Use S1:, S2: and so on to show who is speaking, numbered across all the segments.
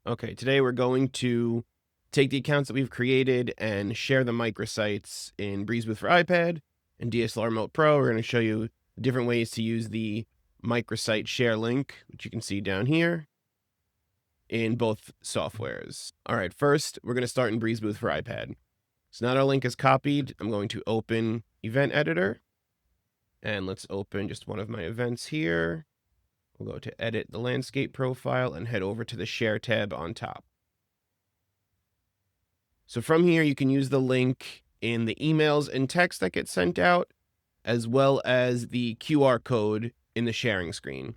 S1: Okay, today we're going to take the accounts that we've created and share the microsites in BreezeBooth for iPad and DSLR Remote Pro. We're going to show you different ways to use the microsite share link, which you can see down here in both softwares. All right, first, we're going to start in BreezeBooth for iPad. So now that our link is copied, I'm going to open Event Editor. And let's open just one of my events here. We'll go to Edit the Landscape Profile and head over to the Share tab on top. So from here, you can use the link in the emails and text that get sent out, as well as the QR code in the sharing screen.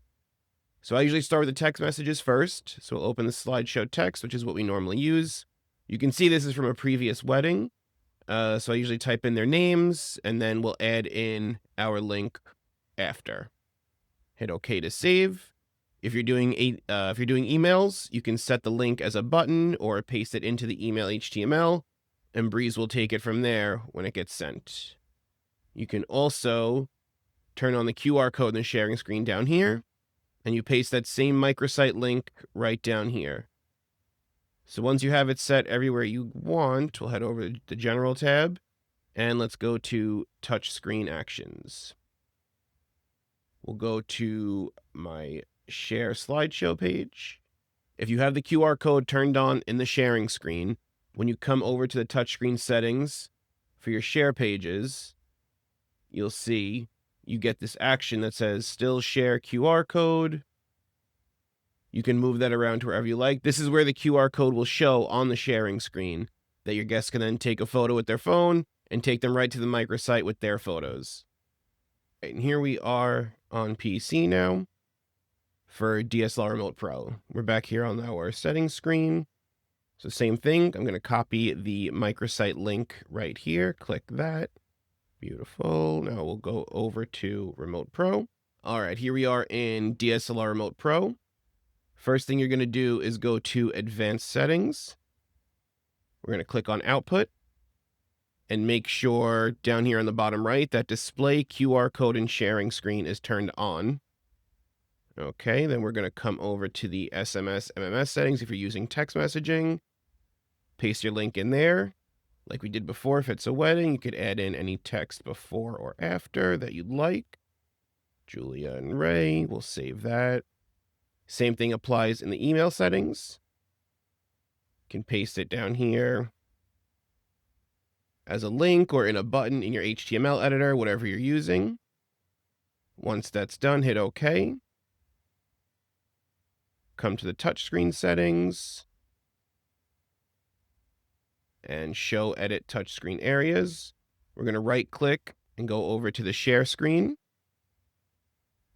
S1: So I usually start with the text messages first. So we'll open the slideshow text, which is what we normally use. You can see this is from a previous wedding. So I usually type in their names, and then we'll add in our link after. Hit OK to save. If you're doing emails, you can set the link as a button or paste it into the email HTML, and Breeze will take it from there when it gets sent. You can also turn on the QR code in the sharing screen down here, and you paste that same microsite link right down here. So once you have it set everywhere you want, we'll head over to the General tab, and let's go to Touchscreen Actions. We'll go to my Share Slideshow page. If you have the QR code turned on in the sharing screen, when you come over to the touchscreen settings for your share pages, you'll see you get this action that says Still Share QR Code. You can move that around to wherever you like. This is where the QR code will show on the sharing screen that your guests can then take a photo with their phone and take them right to the microsite with their photos. Right, and here we are on PC now for DSLR Remote Pro. We're back here on our settings screen. So same thing, I'm going to copy the microsite link right here. Click that. Beautiful. Now we'll go over to Remote Pro. All right, here we are in DSLR Remote Pro. First thing you're going to do is go to Advanced Settings. We're going to click on Output and make sure down here on the bottom right that Display QR Code and Sharing Screen is turned on. Okay, then we're going to come over to the SMS, MMS settings if you're using text messaging. Paste your link in there. Like we did before, if it's a wedding, you could add in any text before or after that you'd like. Julia and Ray, we'll save that. Same thing applies in the email settings. You can paste it down here as a link or in a button in your HTML editor, whatever you're using. Once that's done, hit OK. Come to the touchscreen settings and show edit touchscreen areas. We're going to right click and go over to the share screen.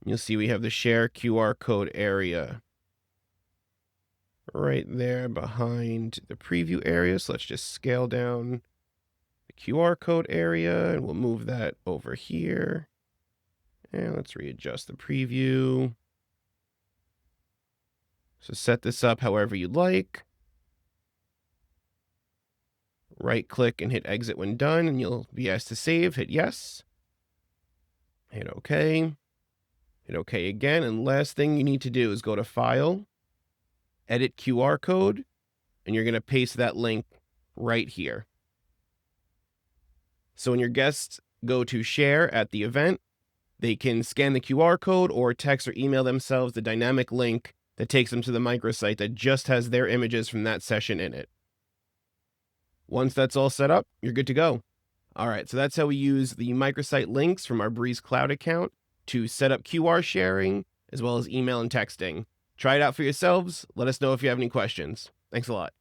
S1: You'll see we have the share QR code area right there behind the preview area. So let's just scale down the QR code area and we'll move that over here. And let's readjust the preview. So set this up however you'd like. Right click and hit exit when done, and you'll be asked to save. Hit yes. Hit OK. Hit OK again. And last thing you need to do is go to File, Edit QR Code, and you're going to paste that link right here. So when your guests go to share at the event, they can scan the QR code or text or email themselves the dynamic link that takes them to the microsite that just has their images from that session in it. Once that's all set up, you're good to go. All right, so that's how we use the microsite links from our Breeze Cloud account to set up QR sharing, as well as email and texting. Try it out for yourselves. Let us know if you have any questions. Thanks a lot.